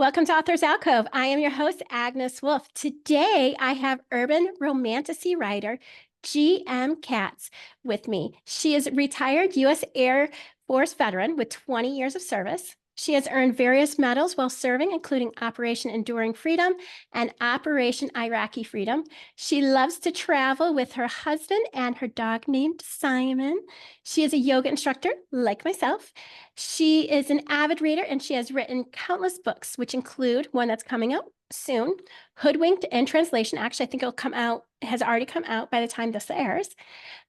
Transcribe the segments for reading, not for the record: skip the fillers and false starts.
Welcome to Authors Alcove. I am your host, Agnes Wolf. Today, I have urban romantasy writer G.M. Katz with me. She is a retired U.S. Air Force veteran with 20 years of service. She has earned various medals while serving, including Operation Enduring Freedom and Operation Iraqi Freedom. She loves to travel with her husband and her dog named Simon. She is a yoga instructor, like myself. She is an avid reader and she has written countless books, which include one that's coming out soon, Hoodwinked in translation. Actually, I think it'll come out, has already come out by the time this airs.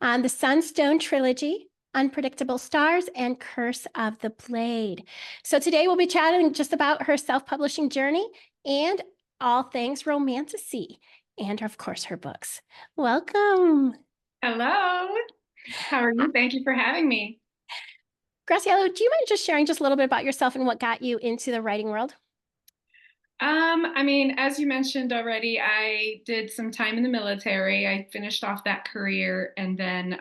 The Sunstone Trilogy, Unpredictable Stars, and Curse of the Blade. So today we'll be chatting just about her self-publishing journey and all things romantasy, and of course her books. Welcome. Hello. How are you? Thank you for having me. Graciela, do you mind just sharing just a little bit about yourself and what got you into the writing world? As you mentioned already, I did some time in the military. I finished off that career and then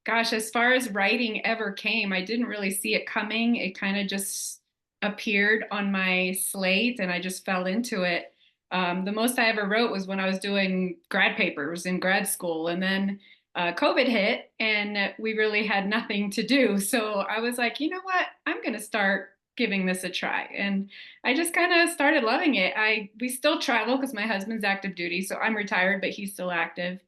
gosh, as far as writing ever came, I didn't really see it coming. It kind of just appeared on my slate and I just fell into it. The most I ever wrote was when I was doing grad papers in grad school, and then COVID hit and we really had nothing to do. So I was like, you know what? I'm going to start giving this a try. And I just kind of started loving it. We still travel because my husband's active duty, so I'm retired, but he's still active.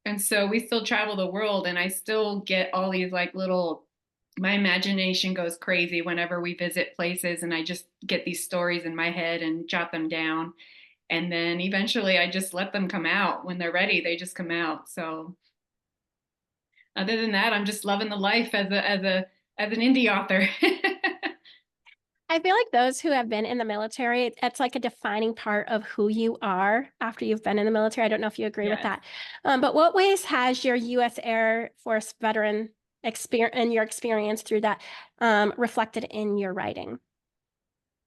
And so we still travel the world, and I still get all these like little, my imagination goes crazy whenever we visit places, and I just get these stories in my head and jot them down. And then eventually I just let them come out. When they're ready, they just come out. So other than that, I'm just loving the life as an indie author. I feel like those who have been in the military, it's like a defining part of who you are after you've been in the military. I don't know if you agree with Yes. that. But what ways has your U.S. Air Force veteran experience and your experience through that reflected in your writing?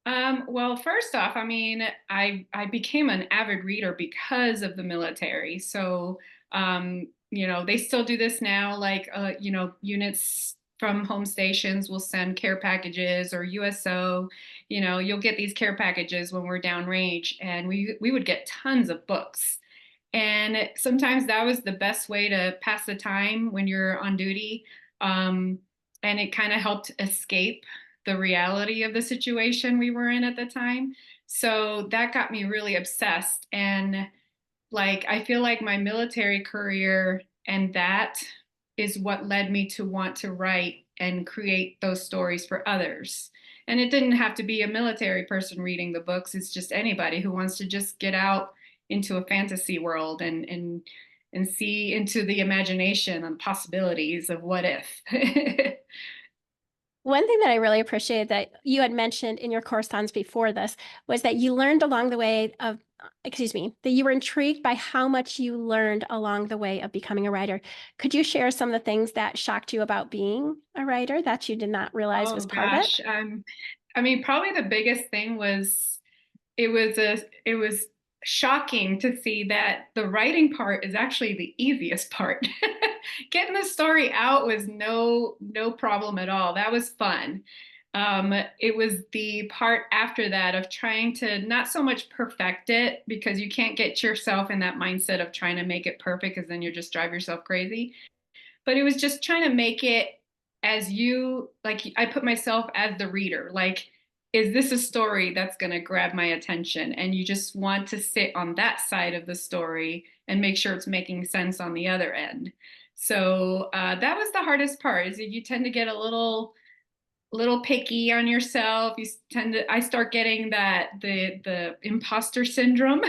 Well, first off, I became an avid reader because of the military. So, they still do this now. Like, units from home stations will send care packages, or USO. You'll get these care packages when we're downrange, and we would get tons of books. And sometimes that was the best way to pass the time when you're on duty. Um, and it kind of helped escape the reality of the situation we were in at the time. So that got me really obsessed. And like, I feel like my military career and that is what led me to want to write and create those stories for others. And it didn't have to be a military person reading the books. It's just anybody who wants to just get out into a fantasy world and see into the imagination and possibilities of what if. One thing that I really appreciated that you had mentioned in your correspondence before this was that you learned along the way of, that you were intrigued by how much you learned along the way of becoming a writer. Could you share some of the things that shocked you about being a writer that you did not realize Oh was part of it? gosh. Probably the biggest thing was it was shocking to see that the writing part is actually the easiest part. Getting the story out was no problem at all. That was fun. It was the part after that of trying to not so much perfect it, because you can't get yourself in that mindset of trying to make it perfect, because then you just drive yourself crazy. But it was just trying to make it as you like. I put myself as the reader, like, is this a story that's going to grab my attention? And you just want to sit on that side of the story and make sure it's making sense on the other end. So that was the hardest part, is that you tend to get a little picky on yourself. I start getting the imposter syndrome,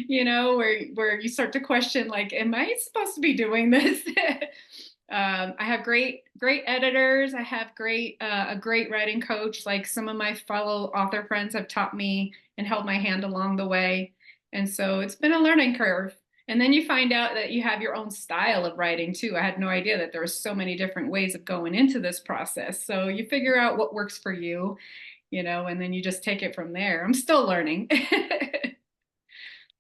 where you start to question, like, am I supposed to be doing this? I have great editors. I have a great writing coach. Like, some of my fellow author friends have taught me and held my hand along the way. And so it's been a learning curve. And then you find out that you have your own style of writing too. I had no idea that there were so many different ways of going into this process. So you figure out what works for you, and then you just take it from there. I'm still learning.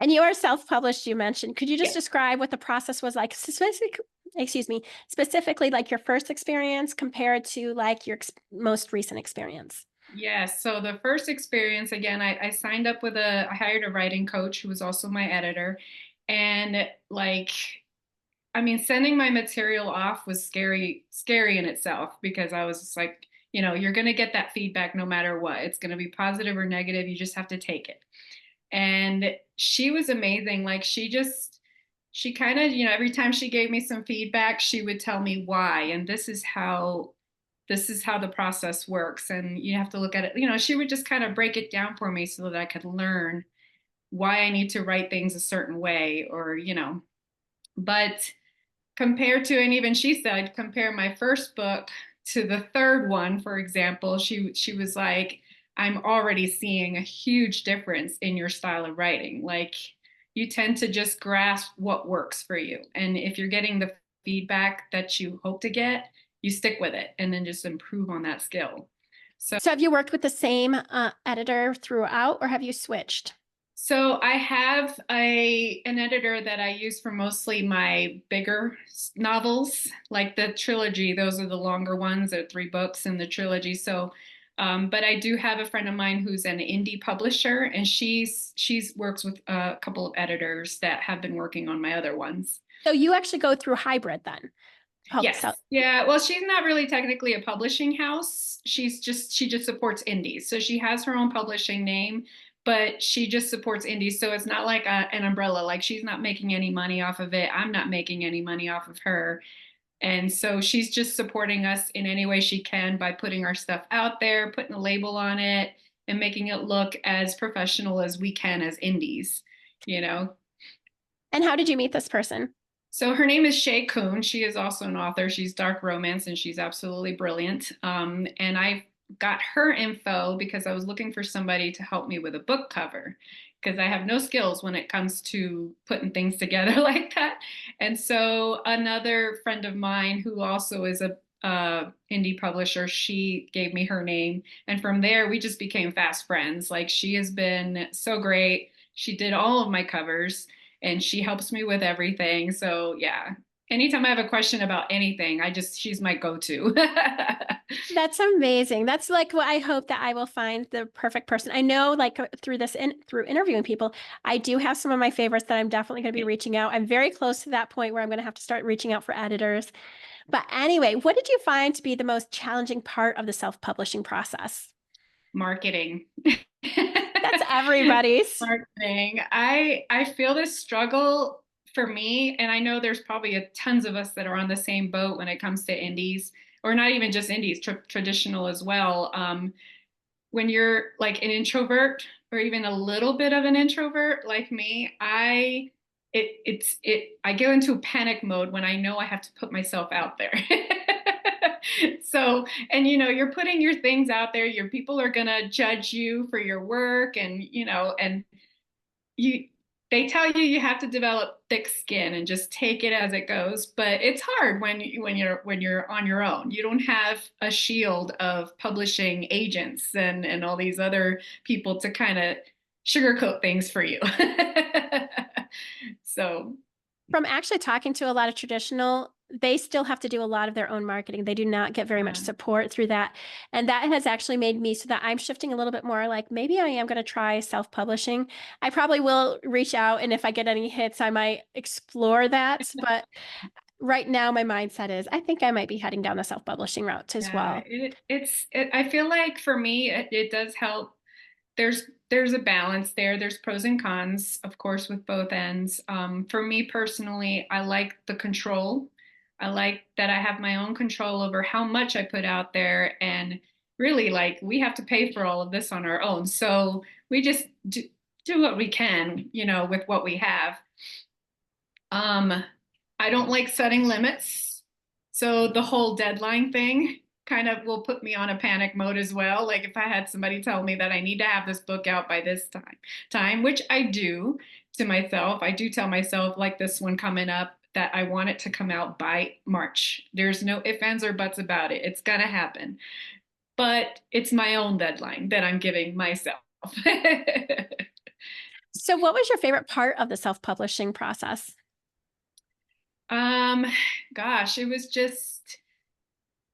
And you are self-published, you mentioned. Could you just Yeah. describe what the process was like, specifically like your first experience compared to like your most recent experience? Yes. So the first experience, again, I signed up with I hired a writing coach who was also my editor. And like, I mean, sending my material off was scary in itself because I was just like, you're going to get that feedback no matter what. It's going to be positive or negative. You just have to take it. And she was amazing. Like, she kind of, every time she gave me some feedback, she would tell me why. And this is how the process works. And you have to look at it, she would just kind of break it down for me so that I could learn why I need to write things a certain way but compared to, and even she said, compare my first book to the third one, for example, she was like, I'm already seeing a huge difference in your style of writing. Like, you tend to just grasp what works for you. And if you're getting the feedback that you hope to get, you stick with it and then just improve on that skill. So So have you worked with the same editor throughout, or have you switched? So I have an editor that I use for mostly my bigger novels, like the trilogy. Those are the longer ones. There are 3 books in the trilogy. So, but I do have a friend of mine who's an indie publisher, and she's works with a couple of editors that have been working on my other ones. So you actually go through hybrid then. Yes. So Yeah. Well, she's not really technically a publishing house. She just supports indies. So she has her own publishing name, but she just supports indies. So it's not like an umbrella. Like, she's not making any money off of it. I'm not making any money off of her. And so she's just supporting us in any way she can by putting our stuff out there, putting a label on it, and making it look as professional as we can as indies, you know? and how did you meet this person? So her name is Shay Kuhn. She is also an author. She's dark romance and she's absolutely brilliant. And I got her info because I was looking for somebody to help me with a book cover because I have no skills when it comes to putting things together like that. And so another friend of mine who also is a indie publisher, she gave me her name. And from there, we just became fast friends. Like, she has been so great. She did all of my covers and she helps me with everything. So yeah, anytime I have a question about anything, she's my go-to. That's amazing. That's like what I hope that I will find the perfect person. I know, like through interviewing people, I do have some of my favorites that I'm definitely going to be reaching out. I'm very close to that point where I'm going to have to start reaching out for editors. But anyway, what did you find to be the most challenging part of the self-publishing process? Marketing. That's everybody's. Marketing. I feel this struggle for me, and I know there's probably tons of us that are on the same boat when it comes to indies, or not even just indies, traditional as well. When you're like an introvert or even a little bit of an introvert like me, I go into panic mode when I know I have to put myself out there. So, and you're putting your things out there, your people are gonna judge you for your work, and you they tell you you have to develop thick skin and just take it as it goes, but it's hard when you're on your own. You don't have a shield of publishing agents and all these other people to kind of sugarcoat things for you. So From actually talking to a lot of traditional, they still have to do a lot of their own marketing. They do not get very much yeah. support through that. And that has actually made me so that I'm shifting a little bit more like maybe I am going to try self-publishing. I probably will reach out, and if I get any hits, I might explore that. But right now, my mindset is I think I might be heading down the self-publishing route as Yeah, well. I feel like for me it does help. There's a balance there. There's pros and cons, of course, with both ends. For me personally, I like the control. I like that I have my own control over how much I put out there, and really, like, we have to pay for all of this on our own. So we just do what we can, with what we have. Um, I don't like setting limits. So the whole deadline thing kind of will put me on a panic mode as well. Like, if I had somebody tell me that I need to have this book out by this time, which I do to myself. I do tell myself, like this one coming up, that I want it to come out by March. There's no ifs, ands, or buts about it. It's gonna happen. But it's my own deadline that I'm giving myself. So, what was your favorite part of the self-publishing process? Um, Gosh, it was just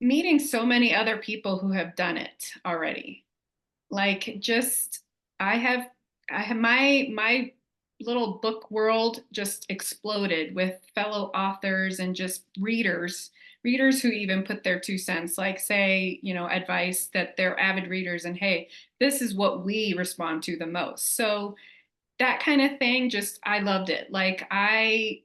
meeting so many other people who have done it already. Like just I have I have my little book world just exploded with fellow authors and just readers who even put their 2 cents, like say, advice that they're avid readers and hey, this is what we respond to the most. So that kind of thing, just I loved it. Like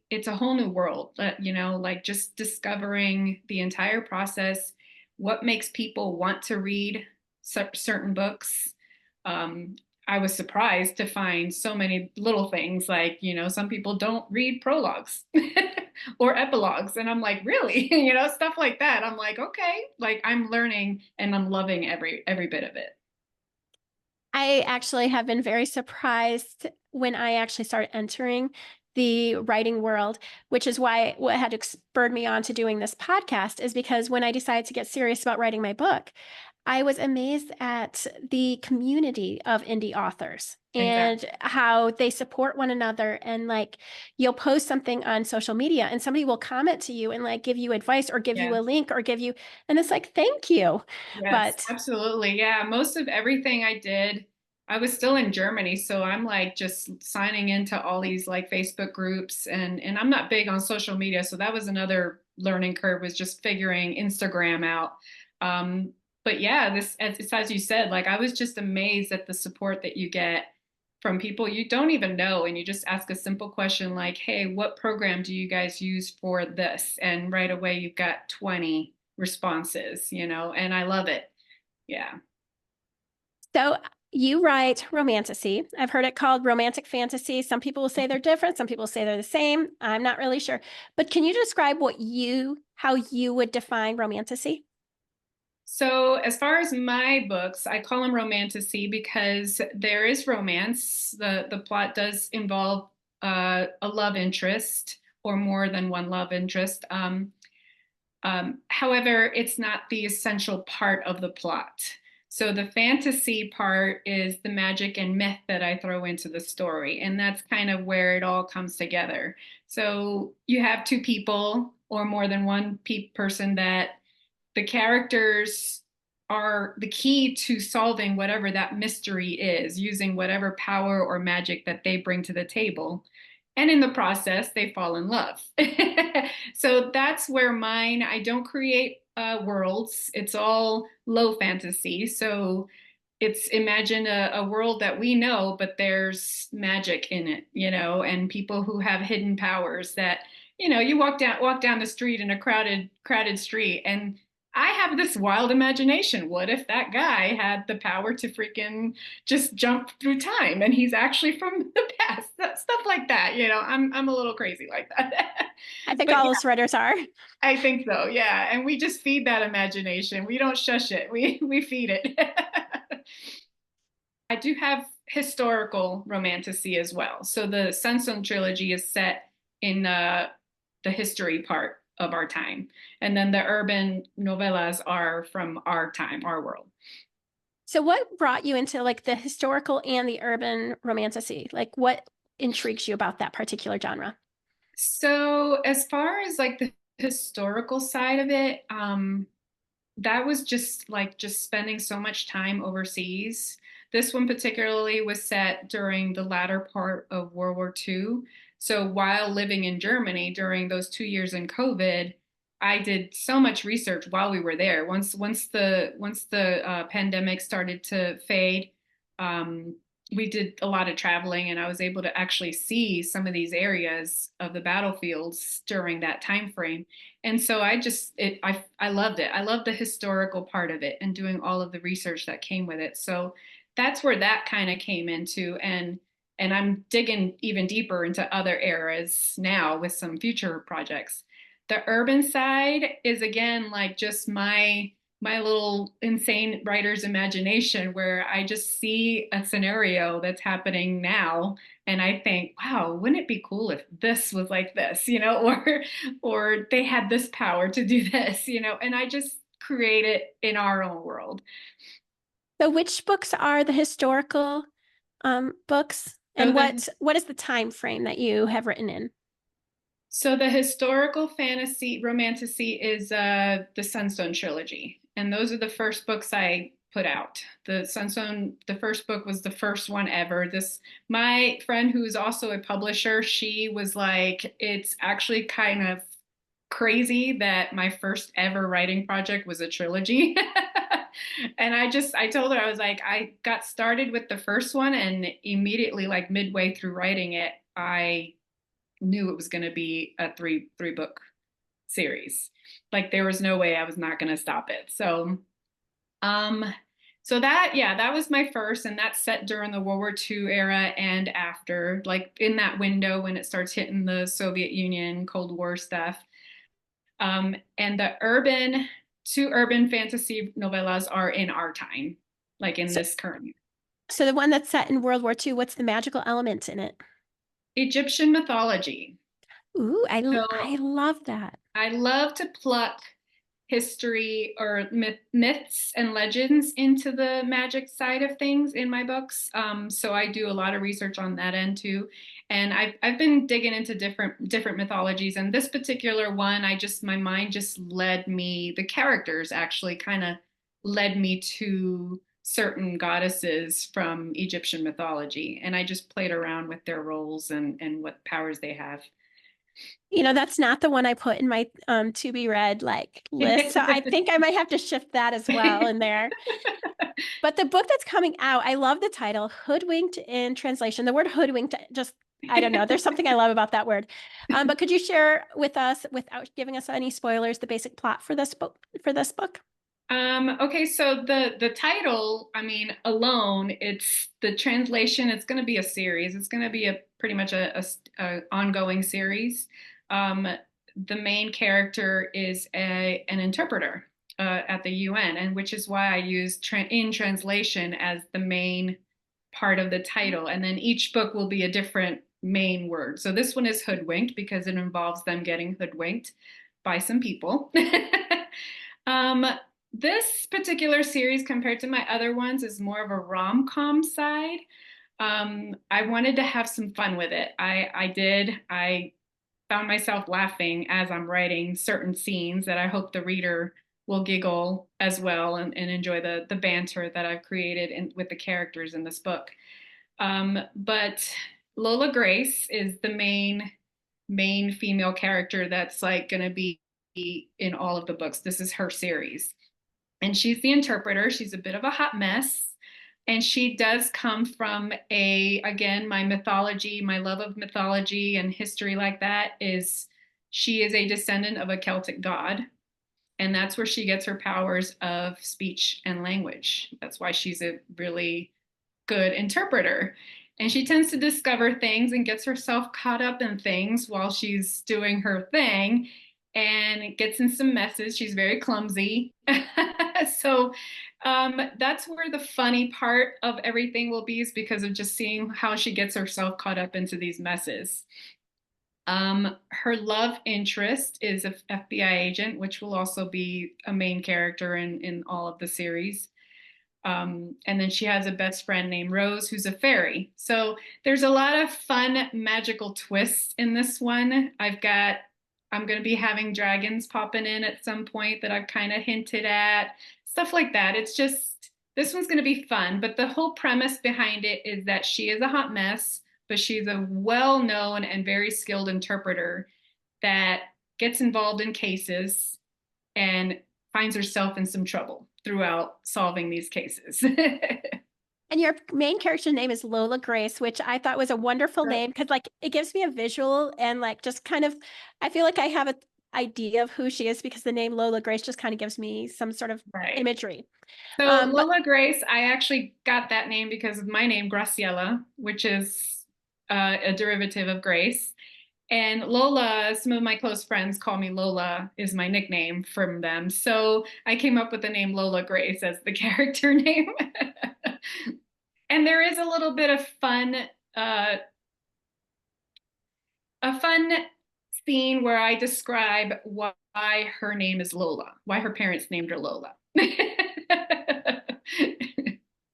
it's a whole new world, like just discovering the entire process, what makes people want to read certain books. um, I was surprised to find so many little things, like some people don't read prologues or epilogues, and I'm like, really? Stuff like that. I'm like, okay, like I'm learning and I'm loving every bit of it. I actually have been very surprised when I actually started entering the writing world, which is why what had spurred me on to doing this podcast is because when I decided to get serious about writing my book, I was amazed at the community of indie authors Exactly. and how they support one another. And like you'll post something on social media and somebody will comment to you and like give you advice or give you Yeah. a link or give you, and it's like, thank you. Yes, But absolutely. Yeah, most of everything I did, I was still in Germany, so I'm like just signing into all these like Facebook groups, and I'm not big on social media, so that was another learning curve, was just figuring Instagram out. Um, but yeah, it's as you said, like I was just amazed at the support that you get from people you don't even know, and you just ask a simple question like, "Hey, what program do you guys use for this?" And right away you've got 20 responses, and I love it. Yeah. so you write romantasy. I've heard it called romantic fantasy. Some people will say they're different. Some people say they're the same. I'm not really sure. But can you describe how you would define romantasy? So, as far as my books, I call them romantacy because there is romance. The plot does involve a love interest or more than one love interest. However, it's not the essential part of the plot. So the fantasy part is the magic and myth that I throw into the story, and that's kind of where it all comes together. So you have two people or more than one person that the characters are the key to solving whatever that mystery is, using whatever power or magic that they bring to the table. And in the process, they fall in love. So that's where I don't create worlds. It's all low fantasy. So it's imagine a world that we know, but there's magic in it, and people who have hidden powers that, you walk down the street in a crowded street, and I have this wild imagination. What if that guy had the power to freaking just jump through time and he's actually from the past? Stuff like that, I'm a little crazy like that. I think But all yeah, illustrators are. I think so. Yeah, and we just feed that imagination. We don't shush it. We feed it. I do have historical romantasy as well. So the Sunstone trilogy is set in the history part of our time, and then the urban novellas are from our time, our world. So what brought you into like the historical and the urban romantasy? Like what intrigues you about that particular genre? So as far as like the historical side of it, that was just spending so much time overseas. This one particularly was set during the latter part of World War II. So while living in Germany during those 2 years in COVID, I did so much research while we were there. Once the pandemic started to fade, um, we did a lot of traveling, and I was able to actually see some of these areas of the battlefields during that time frame. And so I loved it. I loved the historical part of it and doing all of the research that came with it. So that's where that kind of came into, and I'm digging even deeper into other eras now with some future projects. The urban side is again like just my little insane writer's imagination, where I just see a scenario that's happening now and I think, wow, wouldn't it be cool if this was like this, or they had this power to do this, and I just create it in our own world. So which books are the historical books So and what is the time frame that you have written in? the historical fantasy romantasy is the Sunstone trilogy. And those are the first books I put out. The Sunstone, the first book was the first one ever. My friend who's also a publisher, she was like, it's actually kind of crazy that my first ever writing project was a trilogy. And I told her, I was like, I got started with the first one and immediately, like midway through writing it, I knew it was going to be a three book series. Like there was no way I was not going to stop it. Um, so that, yeah, that was my first, and that's set during the World War II era and after, like in that window when it starts hitting the Soviet Union, Cold War stuff. And the two urban fantasy novellas are in our time, like in So, this current so the one that's set in World War II, what's the magical element in it? Egyptian mythology. Ooh, I So love that. I love to pluck history or myths and legends into the magic side of things in my books. So I do a lot of research on that end too. And I've been digging into different mythologies. And this particular one, my mind just led me, the characters actually kind of led me to certain goddesses from Egyptian mythology. And I just played around with their roles and what powers they have. That's not the one I put in my to be read like list. So I think I might have to shift that as well in there. But the book that's coming out, I love the title, Hoodwinked in translation. The word hoodwinked, just, I don't know. There's something I love about that word. But could you share with us, without giving us any spoilers, the basic plot for this book? Okay, so the title, I mean, alone, it's the translation. It's going to be a series. It's going to be a pretty much a ongoing series. Um, the main character is an interpreter at the UN, and which is why I use in translation as the main part of the title. And then each book will be a different main word. So this one is hoodwinked because it involves them getting hoodwinked by some people. Um, this particular series, compared to my other ones, is more of a rom-com side. I wanted to have some fun with it. I did. I found myself laughing as I'm writing certain scenes that I hope the reader will giggle as well and enjoy the banter that I've created with the characters in this book. But Lola Grace is the main female character that's like going to be in all of the books. This is her series. And she's the interpreter. She's a bit of a hot mess. And she does come from again, my mythology, my love of mythology and history like that is she is a descendant of a Celtic god. And that's where she gets her powers of speech and language. That's why she's a really good interpreter. And she tends to discover things and gets herself caught up in things while she's doing her thing and gets in some messes. She's very clumsy. So that's where the funny part of everything will be, is because of just seeing how she gets herself caught up into these messes. Her love interest is an FBI agent, which will also be a main character in all of the series. And then she has a best friend named Rose, who's a fairy. So there's a lot of fun magical twists in this one. I'm going to be having dragons popping in at some point that I've kind of hinted at, stuff like that. It's just, this one's going to be fun. But the whole premise behind it is that she is a hot mess, but she's a well-known and very skilled interpreter that gets involved in cases and finds herself in some trouble throughout solving these cases. And your main character name is Lola Grace, which I thought was a wonderful Right. name because like it gives me a visual and like just kind of I feel like I have an idea of who she is because the name Lola Grace just kind of gives me some sort of Right. imagery. So But Lola Grace, I actually got that name because of my name, Graciela, which is a derivative of Grace. And Lola, some of my close friends call me Lola, is my nickname from them. So I came up with the name Lola Grace as the character name. And there is a little bit of uh, a fun scene where I describe why her name is Lola, why her parents named her Lola.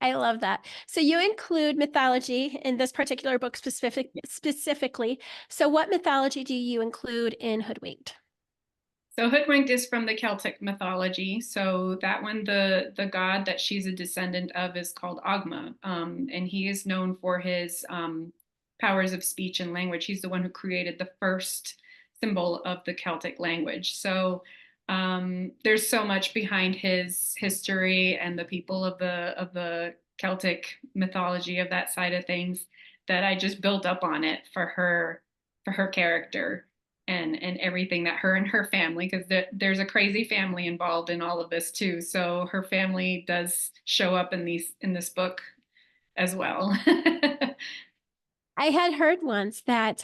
I love that. So you include mythology in this particular book specifically. So what mythology do you include in Hoodwinked? So Hoodwinked is from the Celtic mythology. So that one, the god that she's a descendant of is called Ogma, and he is known for his powers of speech and language. He's the one who created the first symbol of the Celtic language. So there's so much behind his history and the people of the Celtic mythology of that side of things that I just built up on it for her character and everything that her and her family, because there's a crazy family involved in all of this too. So her family does show up in this book as well. I had heard once that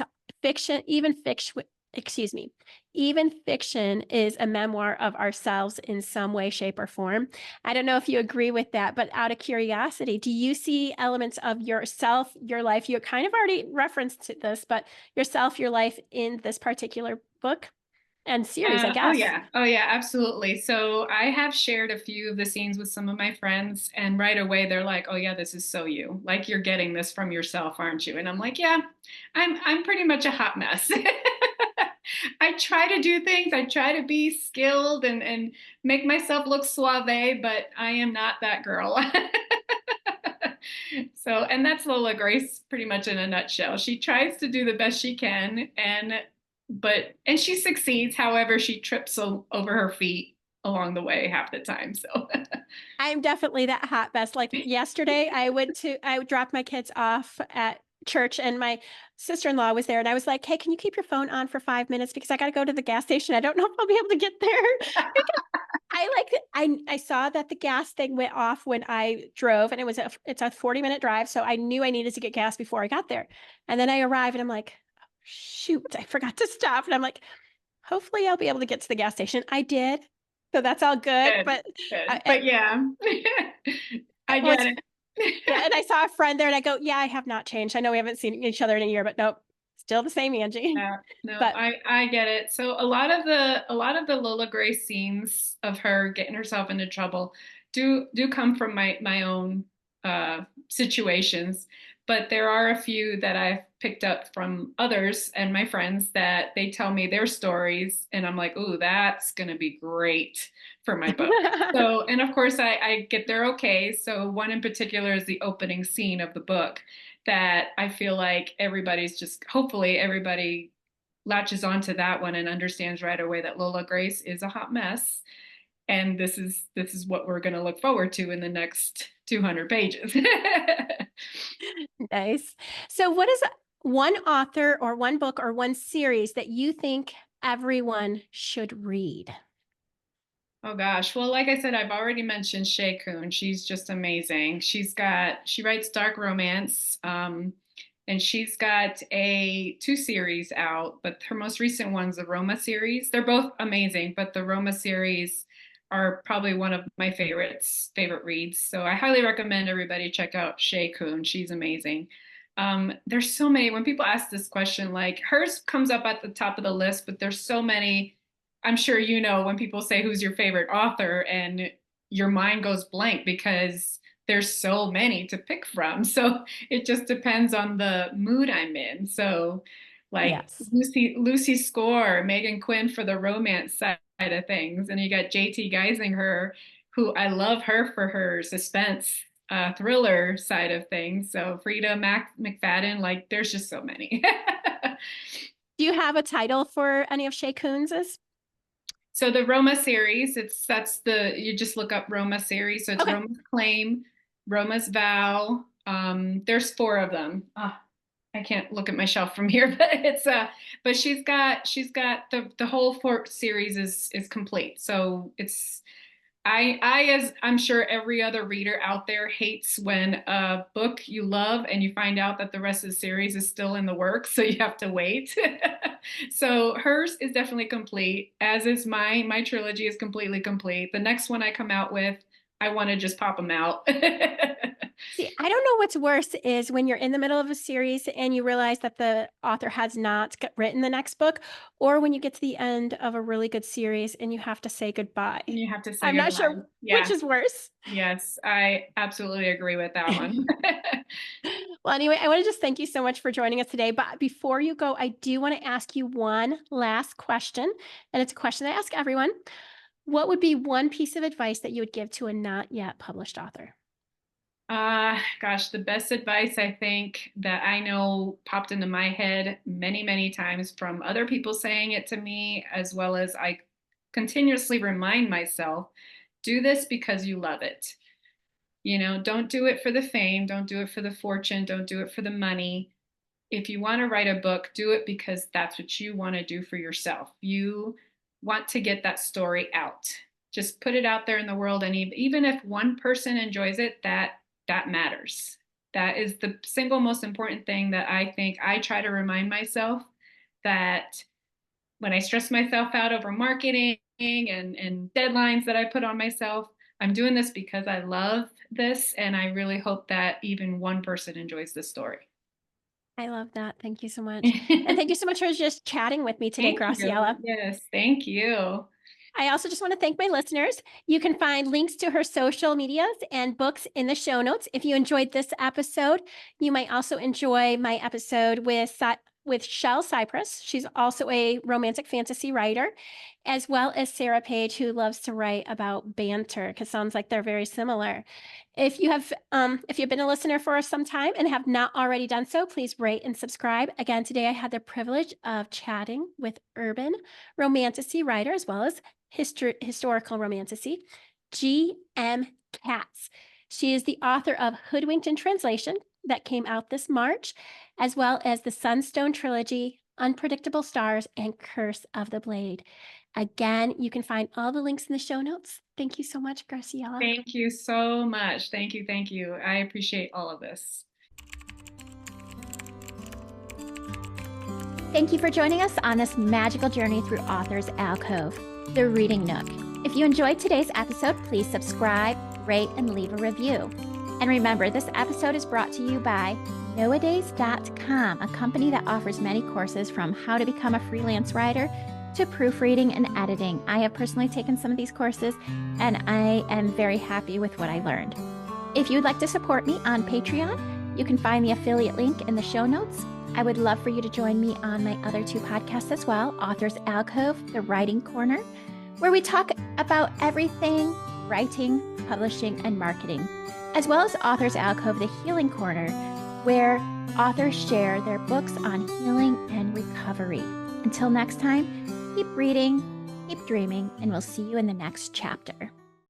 excuse me, even fiction is a memoir of ourselves in some way, shape, or form. I don't know if you agree with that, but out of curiosity, do you see elements of yourself, your life? You kind of already referenced this, but yourself, your life in this particular book and series, I guess. Oh yeah, absolutely. So I have shared a few of the scenes with some of my friends, and right away they're like, "Oh yeah, this is so you. Like you're getting this from yourself, aren't you?" And I'm like, "Yeah, I'm pretty much a hot mess." I try to do things. I try to be skilled and make myself look suave, but I am not that girl. So, and that's Lola Grace pretty much in a nutshell. She tries to do the best she can, and she succeeds. However, she trips over her feet along the way half the time. So, I'm definitely that hot mess. Like yesterday, I dropped my kids off at church and my sister-in-law was there and I was like, "Hey, can you keep your phone on for 5 minutes because I got to go to the gas station. I don't know if I'll be able to get there." Because I saw that the gas thing went off when I drove and it's a 40-minute drive, so I knew I needed to get gas before I got there. And then I arrived and I'm like, "Shoot, I forgot to stop." And I'm like, "Hopefully I'll be able to get to the gas station." I did. So that's all good, good, but good. I, But yeah, I well, get it's it. yeah, and I saw a friend there and I go, "Yeah, I have not changed. I know we haven't seen each other in a year, but nope, still the same Angie." Yeah, no, But I get it. So a lot of the Lola Grace scenes of her getting herself into trouble do come from my own situations, but there are a few that I've picked up from others and my friends that they tell me their stories, and I'm like, "Ooh, that's gonna be great for my book." So, and of course, I get there okay. So one in particular is the opening scene of the book that I feel like everybody's just hopefully everybody latches onto that one and understands right away that Lola Grace is a hot mess. And this is what we're going to look forward to in the next 200 pages. nice. So what is one author or one book or one series that you think everyone should read? Oh gosh. Well, like I said, I've already mentioned Shay Kuhn. She's just amazing. She writes dark romance. And she's got a two series out, but her most recent one's the Roma series. They're both amazing, but the Roma series are probably one of my favorite reads. So I highly recommend everybody check out Shay Kuhn. She's amazing. There's so many, when people ask this question, like hers comes up at the top of the list, but there's so many. I'm sure you know when people say who's your favorite author and your mind goes blank because there's so many to pick from. So it just depends on the mood I'm in. So like Yes. Lucy Score, Megan Quinn for the romance side of things. And you got JT Geisinger, who I love her for her suspense thriller side of things. So McFadden, like there's just so many. Do you have a title for any of Shay Coons's? So the Roma series, that's the you just look up Roma series. So it's Okay. Roma's Claim, Roma's Vow. There's four of them. I can't look at my shelf from here, but but she's got the whole four series is complete. So it's I as I'm sure every other reader out there hates when a book you love and you find out that the rest of the series is still in the works, so you have to wait. So hers is definitely complete, as is mine. My trilogy is completely complete. The next one I come out with, I want to just pop them out. See, I don't know what's worse is when you're in the middle of a series and you realize that the author has not written the next book, or when you get to the end of a really good series and you have to say goodbye. You have to say I'm not goodbye. sure which Yeah. is worse. Yes, I absolutely agree with that one. Well, anyway, I want to just thank you so much for joining us today. But before you go, I do want to ask you one last question. And it's a question I ask everyone. What would be one piece of advice that you would give to a not yet published author? Gosh, the best advice I think that I know popped into my head many, many times from other people saying it to me, as well as I continuously remind myself, do this because you love it. Don't do it for the fame, don't do it for the fortune, don't do it for the money. If you want to write a book, do it because that's what you want to do for yourself. You want to get that story out. Just put it out there in the world, and even if one person enjoys it, that matters. That is the single most important thing that I think I try to remind myself, that when I stress myself out over marketing and deadlines that I put on myself, I'm doing this because I love this, and I really hope that even one person enjoys this story. I love that. Thank you so much. And thank you so much for just chatting with me today, Thank you. Graciela. Yes, thank you. I also just want to thank my listeners. You can find links to her social medias and books in the show notes. If you enjoyed this episode, you might also enjoy my episode with Shel Cypress. She's also a romantic fantasy writer, as well as Sarah Page, who loves to write about banter, because sounds like they're very similar. If you've been a listener for some time and have not already done so, please rate and subscribe. Again, today I had the privilege of chatting with urban romantasy writer as well as historical romantasy, G.M. Katz. She is the author of Hoodwinked in Translation that came out this March, as well as the Sunstone Trilogy, Unpredictable Stars, and Curse of the Blade. Again, you can find all the links in the show notes. Thank you so much, Graciela. Thank you so much. Thank you. Thank you. I appreciate all of this. Thank you for joining us on this magical journey through Author's Alcove, the Reading Nook. If you enjoyed today's episode, please subscribe, rate, and leave a review. And remember, this episode is brought to you by Noadays.com, a company that offers many courses from how to become a freelance writer to proofreading and editing. I have personally taken some of these courses, and I am very happy with what I learned. If you'd like to support me on Patreon, you can find the affiliate link in the show notes. I would love for you to join me on my other two podcasts as well, Author's Alcove, The Writing Corner, where we talk about everything writing, publishing, and marketing, as well as Author's Alcove, The Healing Corner, where authors share their books on healing and recovery. Until next time, keep reading, keep dreaming, and we'll see you in the next chapter.